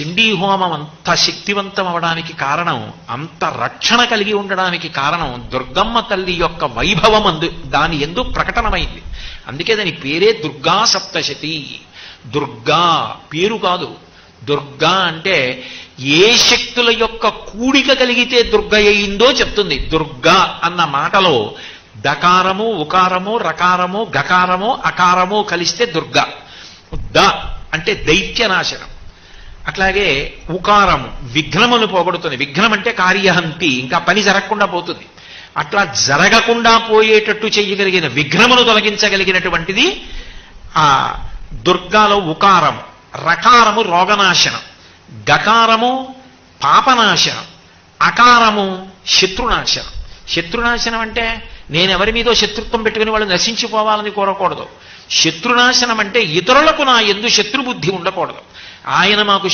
చండీ హోమం అంత శక్తివంతం అవడానికి కారణం, అంత రక్షణ కలిగి ఉండడానికి కారణం దుర్గమ్మ తల్లి యొక్క వైభవం దాని ఎందు ప్రకటనమైంది. అందుకే దాని పేరే దుర్గా సప్తశతి. దుర్గా పేరు కాదు, దుర్గా అంటే ఏ శక్తుల యొక్క కూడిక కలిగితే దుర్గ అయిందో చెప్తుంది. దుర్గా అన్న మాటలో దకారము, ఉకారము, రకారము, గకారము, అకారము కలిస్తే దుర్గా. ద అంటే దైత్యనాశనం. అట్లాగే ఉకారము విఘ్నమును పోగొడుతుంది. విఘ్నం అంటే కార్యహంతి, ఇంకా పని జరగకుండా పోతుంది. అట్లా జరగకుండా పోయేటట్టు చెయ్యగలిగిన, విఘ్నమును తొలగించగలిగినటువంటిది ఆ దుర్గాలో ఉకారము. రకారము రోగనాశనం, గకారము పాపనాశనం, అకారము శత్రునాశనం. శత్రునాశనం అంటే నేనెవరి మీదో శత్రుత్వం పెట్టుకుని వాళ్ళు నశించిపోవాలని కోరకూడదు. శత్రునాశనం అంటే ఇతరులకు నా యందు శత్రుబుద్ధి ఉండకూడదు. ఆయన మాకు